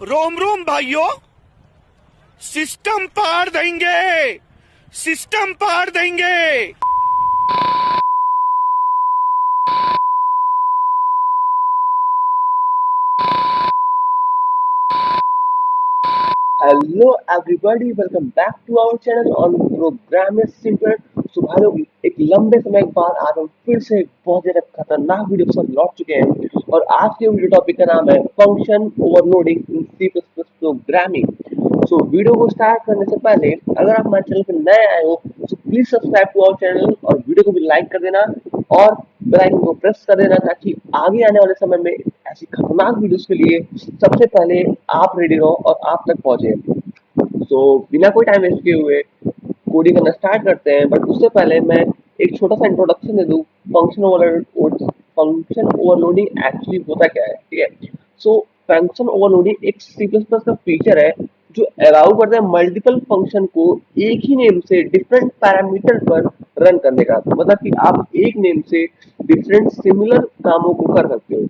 रोम रोम भाइयों, सिस्टम पार देंगे, सिस्टम पार देंगे। Hello everybody, welcome back to our channel on program is simple. So भाई लोग, एक लंबे समय के बाद आज हम फिर से एक बहुत ज्यादा खतरनाक वीडियो के साथ लौट चुके हैं और आज के वीडियो टॉपिक का नाम है function overloading in C plus plus programming. So video को स्टार्ट करने से पहले अगर आप हमारे चैनल पर नए आए हो तो please subscribe to our channel और वीडियो को भी लाइक कर देना और बेल आइकन को प्रेस कर देना ताकि आगे आने वाले समय में ऐसी खतरनाक वीडियोस के लिए सबसे पहले आप रेडी रहो और आप तक पहुंचे। तो बिना कोई टाइम वेस्ट किए हुए कोडिंग करना स्टार्ट करते हैं, बट उससे पहले मैं एक छोटा सा इंट्रोडक्शन दे दूं। फंक्शन ओवरलोडिंग एक्चुअली होता क्या है, ठीक है। सो फंक्शन ओवरलोडिंग एक सी प्लस प्लस का फीचर है जो अलाउ करता है मल्टीपल फंक्शन को एक ही नेम से डिफरेंट पैरामीटर पर रन करने का। मतलब कि आप एक नेम से डिफरेंट सिमिलर कामों को कर सकते हो।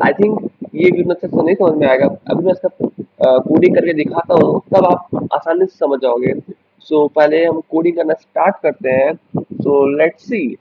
आई थिंक ये भी अच्छे से नहीं समझ में आएगा, अभी मैं इसका कोडिंग करके दिखाता हूँ तब आप आसानी से समझ जाओगे। सो पहले हम कोडिंग करना स्टार्ट करते हैं। So let's see.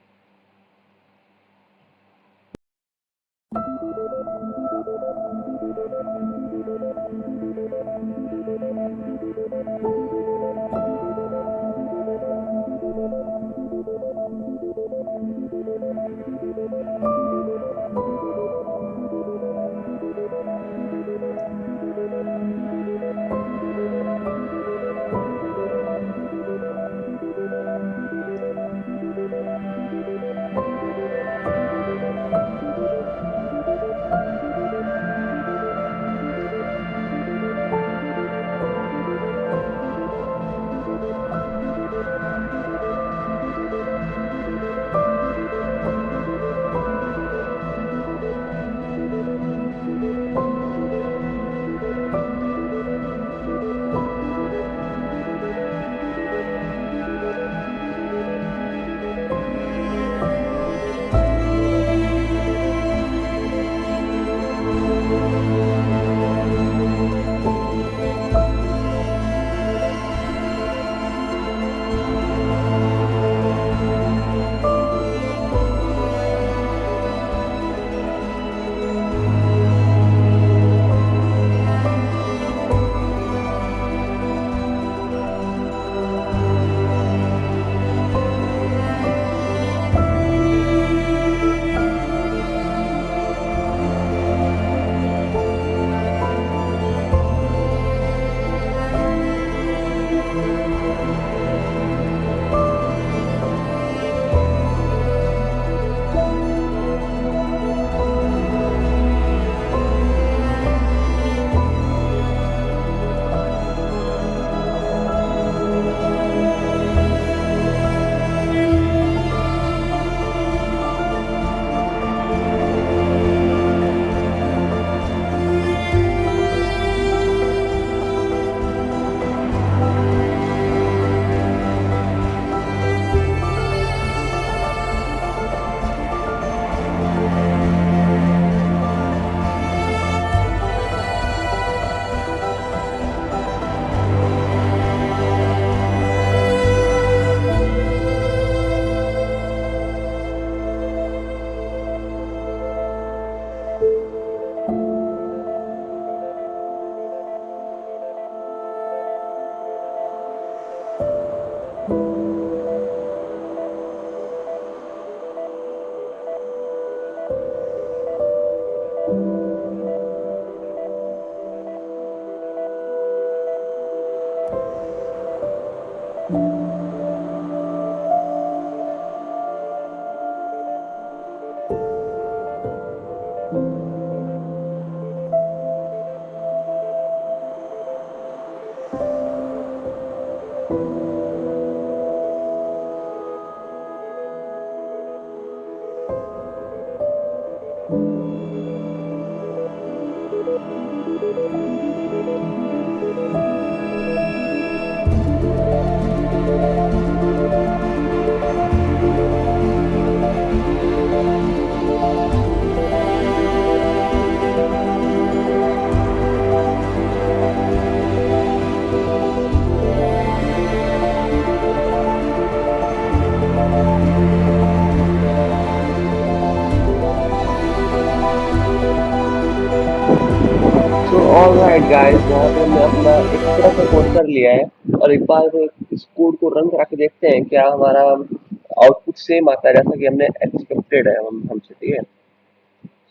तो ऑलराइट गाइस, यहाँ पे हमने अपना एक छोटा सा कोड कर लिया है और एक बार इस कोड को रन करा के देखते हैं क्या हमारा आउटपुट सेम आता है जैसा कि हमने एक्सपेक्टेड है हमसे, ठीक है।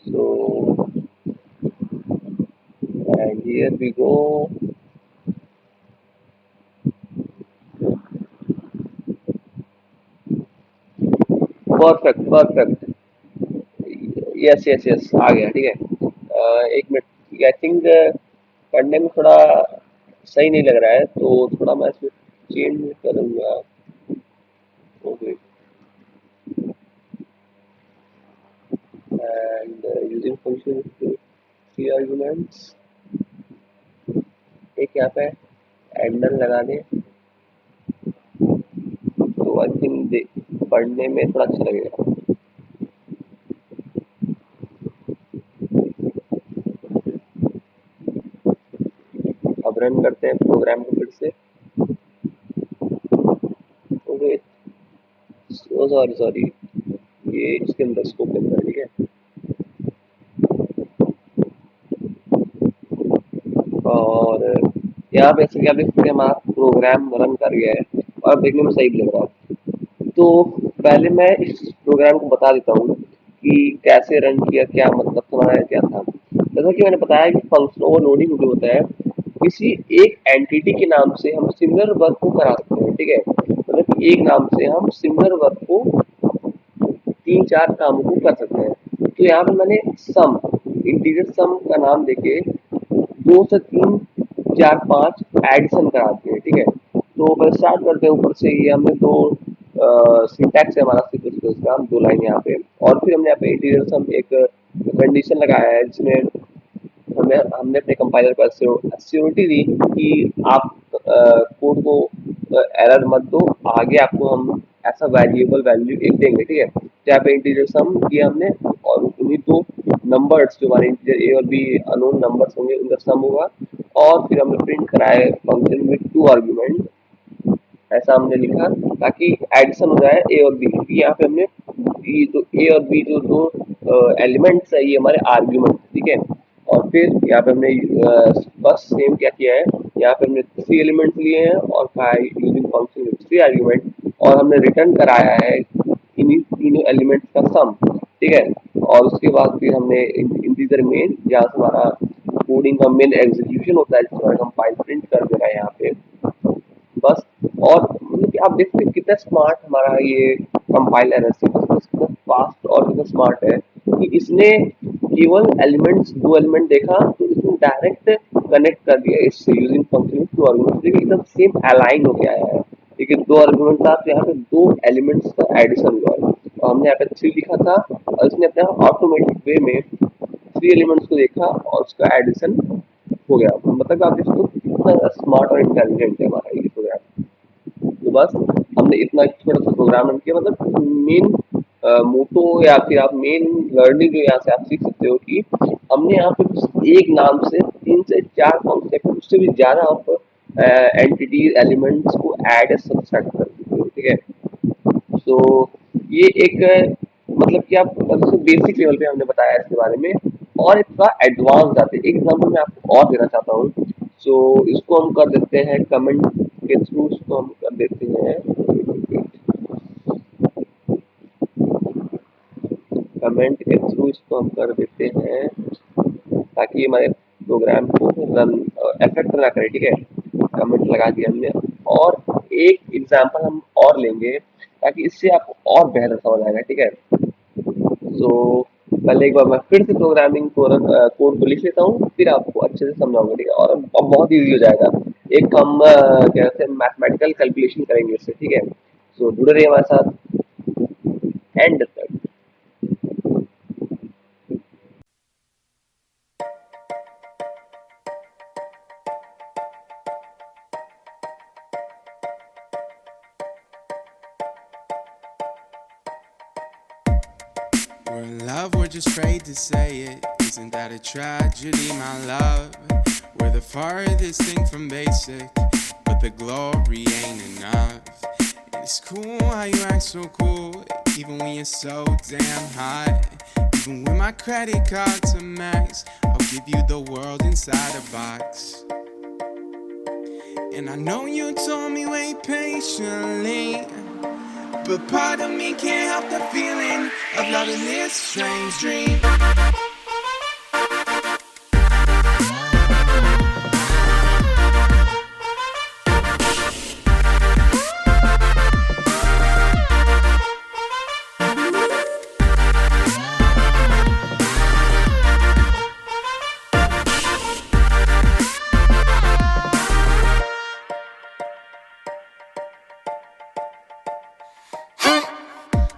So and here we go. Perfect perfect, yes yes yes आ गया, ठीक है। एक मिनट, आई थिंक पढ़ने में थोड़ा सही नहीं लग रहा है तो थोड़ा मैं इसमें चेंज करूँगा। Okay, and using function three arguments, एक यहाँ पे एंडल लगा दें तो आई थिंक पढ़ने में थोड़ा अच्छा लगेगा। अब रन करते हैं प्रोग्राम को फिर से। ओके, सॉरी सॉरी, ये इसके अंदर स्कोप के अंदर, ठीक है। और यहाँ पे जैसे कि आप देख सकते हैं हमारा प्रोग्राम रन कर गया है और देखने में सही भी लग रहा है। तो पहले मैं इस प्रोग्राम को बता देता हूँ कि कैसे रन किया, क्या मतलब हमारा क्या था। जैसा कि मैंने बताया कि फंक्शन ओवरलोडिंग जो होता है, किसी एक एंटिटी के नाम से हम सिमिलर वर्क को करा सकते हैं, ठीक है। मतलब कि एक नाम से हम सिमिलर वर्क को 3-4 कामों को कर सकते हैं। तो यहाँ पे मैंने सम, इंटीजर सम का नाम देके 2 से 3, 4, 5 एडिशन कराते हैं, ठीक है। तो पहले स्टार्ट करते हैं ऊपर से। ये हमने दो सिंटैक्स है हमारा सी प्लस प्लस का, 2 लाइन यहाँ पे। और फिर हमने यहाँ पे इंटीजर सम एक कंडीशन लगाया है जिसमें हमें हमने अपने कंपाइलर को एश्योरिटी दी कि आप कोड को एरर मत दो, आगे आपको हम ऐसा वेरिएबल वैल्यू एक देंगे, ठीक है। तो यहाँ पे इंटीजर सम किया हमने और उन्हीं दो नंबर्स जो हमारे इंटीजर ए और बी अननोन नंबर्स होंगे उनका सम होगा। और फिर हमने प्रिंट कराए फंक्शन विद 2 आर्गुमेंट, ऐसा हमने लिखा ताकि एडिशन हो जाए ए और बी। यहाँ पे हमने ये जो ए और बी जो दो एलिमेंट्स है ये हमारे आर्ग्यूमेंट, ठीक है। और फिर यहाँ पे हमने बस सेम क्या किया है, यहाँ पे हमने 3 एलिमेंट्स लिए हैं और कहा है यूजिंग फंक्शन विद 3 आर्ग्यूमेंट, और हमने रिटर्न कराया है इन्हीं तीनों एलिमेंट्स का सम, ठीक है। और उसके बाद फिर हमने इंटीजर मेन, जहाँ से हमारा कोडिंग का मेन एग्जीक्यूशन होता है, जिसमें हम फाइल प्रिंट कर दे रहे हैं यहाँ पे बस। और मतलब कि आप देखते हैं कितना स्मार्ट हमारा ये कंपाइलर है, कितना फास्ट और कितना स्मार्ट है कि इसने केवल एलिमेंट्स, 2 एलिमेंट देखा तो इसने डायरेक्ट कनेक्ट कर दिया इससे यूजिंग फंक्शन 2 आर्गुमेंट्स। देखिए एकदम सेम अलाइन हो गया है, लेकिन 2 आर्गुमेंट था तो यहाँ पे 2 एलिमेंट्स का एडिशन हुआ है और हमने यहाँ पे 3 लिखा था और इसने अपने ऑटोमेटिक वे में 3 एलिमेंट्स को देखा और उसका एडिशन हो गया। मतलब आप इसको कितना स्मार्ट और इंटेलिजेंट है हमारा ये प्रोग्राम। तो बस हमने इतना छोटा सा प्रोग्राम रन किया। मतलब मेन मोटो या फिर आप मेन लर्निंग जो यहाँ से आप सीख सकते हो कि हमने यहाँ पे एक नाम से 3 से 4 कॉन्सेप्ट, उससे भी ज्यादा आप एंटिटी एलिमेंट्स को ऐड या सब्सट्रैक्ट कर सकते हो, ठीक है। तो ये एक मतलब कि आप सबसे बेसिक लेवल पे हमने बताया इसके बारे में, और थोड़ा एडवांस जाते हैं। एक एग्जांपल मैं आपको और देना चाहता हूँ। सो इसको हम कर देते हैं कमेंट के थ्रू, इसको हम कर देते हैं कमेंट के थ्रू, इसको हम कर देते हैं ताकि हमारे प्रोग्राम को रन इफेक्ट ना करे, ठीक है। कमेंट लगा दिया हमने। और एक एग्जांपल हम और लेंगे ताकि इससे आपको और बेहतर समझ आएगा, ठीक है। तो पहले एक बार मैं फिर से प्रोग्रामिंग कोड को लिख लेता हूँ, फिर आपको अच्छे से समझाऊंगा, ठीक है। और अब बहुत इजी हो जाएगा। एक हम क्या कहते हैं मैथमेटिकल कैलकुलेशन करेंगे इससे, ठीक है। सो जुड़े रहिए हमारे साथ एंड तक। We're in love, we're just afraid to say it. Isn't that a tragedy, my love? We're the farthest thing from basic, but the glory ain't enough. And it's cool how you act so cool, even when you're so damn hot. Even when my credit card's a max, I give you the world inside a box. And I know you told me wait patiently, but part of me can't help the feeling of loving this strange dream.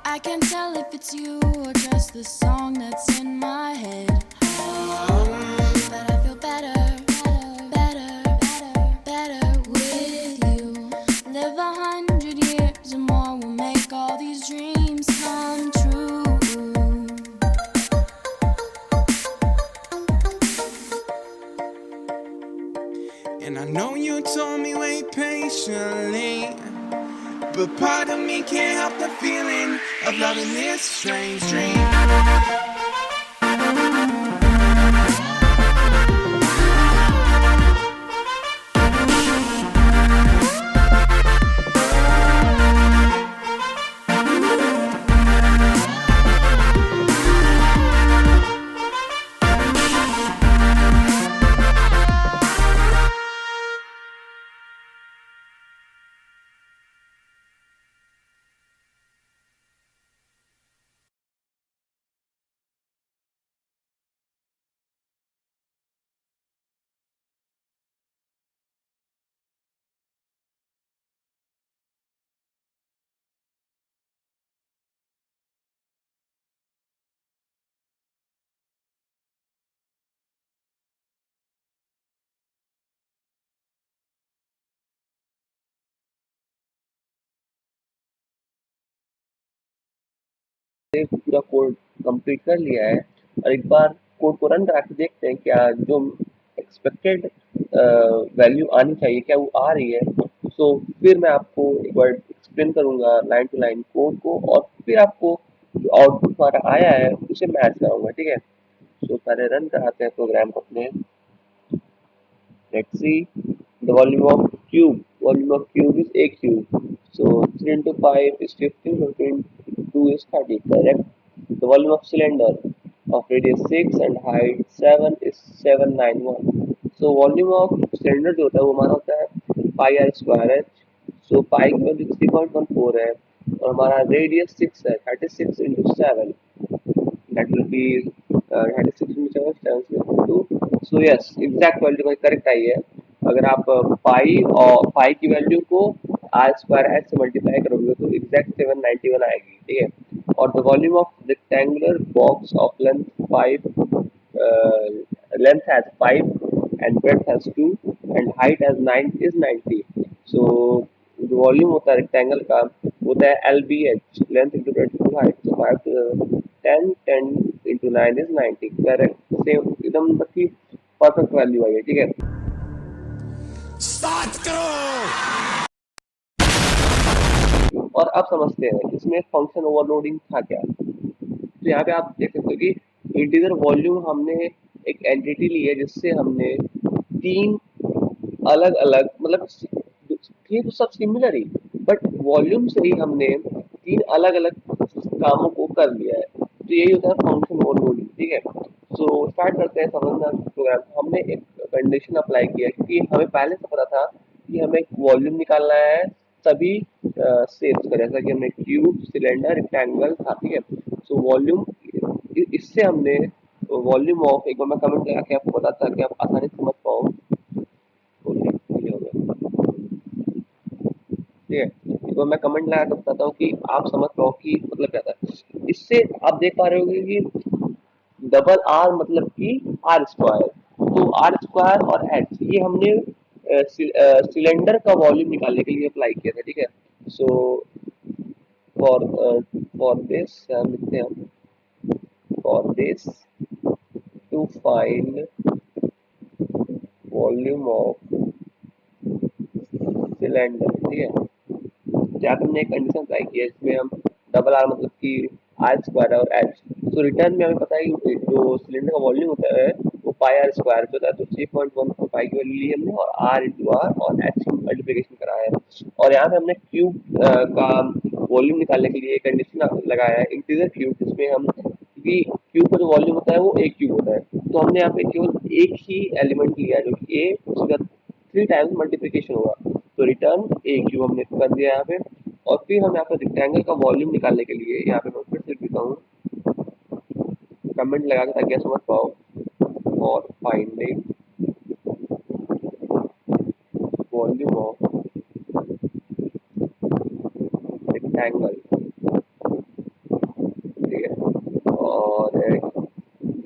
I can't tell if it's you or just the song that's in my head. But I feel better, better with you. Live 100 years or more, we'll make all these dreams come true. And I know you told me wait patiently, but part of me can't help the feeling of loving this strange dream. पूरा code complete कर लिया है और एक bar code को run करा के देखते हैं क्या जो एक्सपेक्टेड वैल्यू आनी चाहिए क्या वो आ रही है। सो फिर मैं आपको एक बार एक्सप्लेन करूंगा लाइन टू लाइन कोड को और फिर आपको जो आउटपुट हमारा आया है उसे मैच कराऊंगा, ठीक है। सो पहले रन कराते हैं प्रोग्राम को अपने। Let's see the volume of cube. Volume of cube is a cube. So 3 into 5 is 15, 15 into 2 is 30. Correct. The volume of cylinder of radius 6 and height 7 is 791. So volume of cylinder जो होता है वो हमारा होता है pi r square h. So pi की value 3.14 है और हमारा रेडियस 6 है 36 into 7. That will be 36 into 7, 7 so yes exact value का करेक्ट आई है। अगर आप पाई और पाई की वैल्यू को आर स्क्वायर एच से मल्टीप्लाई करोगे तो एग्जैक्ट 791 आएगी, ठीक है। और the volume of rectangular box of length 5 length has 5 and breadth has 2 and height has 9 is 90. So जो वॉल्यूम होता है रेक्टेंगल का होता है LBH length into breadth into height. तो 5 to 10 10 into 9 is 90. Correct, same एकदम मतलब परफेक्ट वैल्यू आई है, ठीक है। स्टार्ट करो। और अब समझते हैं इसमें फंक्शन ओवरलोडिंग था क्या। तो यहाँ पे आप देख सकते हो कि इंटीजर वॉल्यूम हमने एक एंटिटी ली है जिससे हमने तीन अलग अलग मतलब थे तो सब सिमिलर ही बट वॉल्यूम से ही हमने तीन अलग अलग कामों को कर लिया है। तो यही होता है फंक्शन ओवरलोडिंग, ठीक है। सो स्टार्ट करते हैं समझना प्रोग्राम। हमने एक कंडीशन अप्लाई किया क्योंकि हमें पहले से पता था कि हमें एक वॉल्यूम निकालना है सभी शेप्स का, जैसा कि हमने क्यूब सिलेंडर रेक्टेंगल था, ठीक है। सो वॉल्यूम इससे हमने वॉल्यूम ऑफ एक बार मैं कमेंट लगा के आपको बताता कि आप आसानी से समझ पाओ, ठीक है। तो मैं कमेंट लगा कर बताता हूँ कि आप समझ पाओ कि मतलब क्या था। इससे आप देख पा रहे होंगे कि डबल आर मतलब कि आर स्क्वायर, तो आर स्क्वायर और एच ये हमने सिलेंडर का वॉल्यूम निकालने के लिए अप्लाई किया था, ठीक है। सो फॉर दिस हम लिखते हैं for this to find volume of cylinder, ठीक है। जहाँ हमने एक कंडीशन अप्लाई किया इसमें हम डबल आर मतलब कि आर स्क्वायर और एच। सो रिटर्न में हमें पता है कि जो सिलेंडर का वॉल्यूम होता है वो पाई आर स्क्वायर जो था, तो 3.14 की वैल्यू ली हमने और आर इंटू आर और एच की मल्टीप्लिकेशन कराया है। और यहाँ पे हमने क्यूब का वॉल्यूम निकालने के लिए एक कंडीशन लगाया है इंटीजर क्यूब, जिसमें हम, क्योंकि क्यूब का जो वॉल्यूम होता है वो एक क्यूब होता है, तो हमने यहाँ पे केवल एक ही एलिमेंट लिया है जो कि ए, उसका 3 टाइम्स मल्टीप्लिकेशन होगा, तो रिटर्न ए क्यूब हमने कर दिया यहाँ पे। और फिर हम यहाँ पे रेक्टेंगल का वॉल्यूम निकालने के लिए यहाँ पे मैं फिर से लिखता हूँ कमेंट लगा के, ताकि आप समझ पाओ, और फाइंडिंग वॉल्यूम ऑफ रेक्टेंगल, ठीक है। और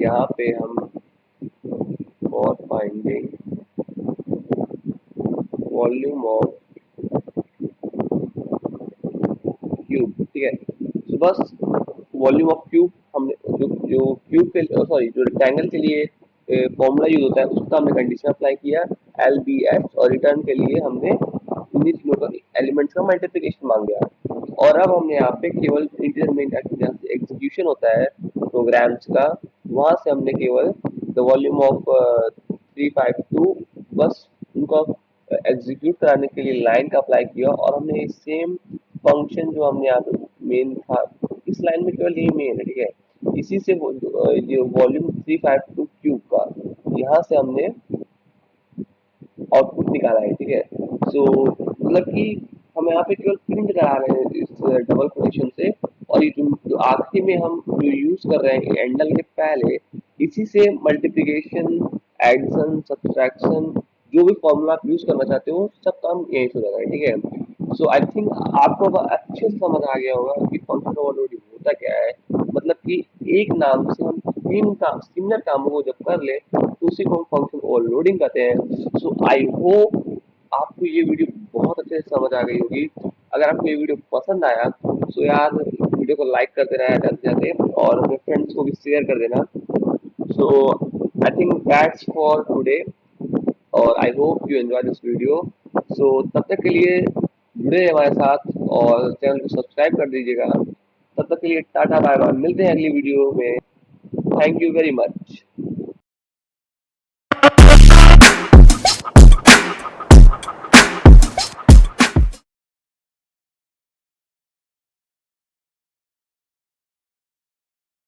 यहाँ पे हम और फाइंडिंग वॉल्यूम ऑफ क्यूब, ठीक है। तो बस वॉल्यूम ऑफ क्यूब हमने जो क्यूब के सॉरी जो रेक्टेंगल के लिए फॉर्मूला यूज होता है उसका हमने कंडीशन अप्लाई किया एल बी एच, और रिटर्न के लिए हमने इन्हीं तीनों का एलिमेंट्स का मल्टीप्लिकेशन मांग गया। और अब हमने यहाँ पे केवल इंटीजर में जहाँ से एग्जीक्यूशन होता है प्रोग्राम्स का, वहां से हमने केवल द वॉल्यूम ऑफ 352 बस उनको एग्जीक्यूट कराने के लिए लाइन का अप्लाई किया, और हमने सेम फंक्शन जो हमने यहाँ पे मेन था, इस लाइन में केवल यही मेन है, ठीक है। इसी से जो वॉल्यूम 352 क्यूब का यहाँ से हमने आउटपुट निकाला है, ठीक है। सो मतलब कि हम यहाँ पे केवल प्रिंट करा रहे हैं इस डबल कोटेशन से, और ये जो आखिरी में हम जो यूज कर रहे हैं एंडल के पहले, इसी से मल्टीप्लिकेशन, एडिशन, सब्सट्रैक्शन, जो भी फॉर्मूला आप यूज करना चाहते हो सब काम यहीं से हो जाता है, ठीक है। सो आई थिंक आपको अब अच्छे से समझ आ गया होगा कि फंक्शन ओवरलोडिंग होता क्या है। मतलब कि एक नाम से हम तीन काम, सिमिलर कामों को जब कर ले तो उसी को हम फंक्शन ओवरलोडिंग कहते हैं। सो आई होप आपको ये वीडियो बहुत अच्छे से समझ आ गई होगी। अगर आपको ये वीडियो पसंद आया तो यार वीडियो को लाइक करते रहना जाते जाते, और अपने फ्रेंड्स को भी शेयर कर देना। So I think that's for today, और I hope you enjoy this video. So तब तक के लिए जुड़े रहिए हमारे साथ और चैनल को सब्सक्राइब कर दीजिएगा। तब तक के लिए टाटा बाय बाय, मिलते हैं अगली वीडियो में। Thank you very much.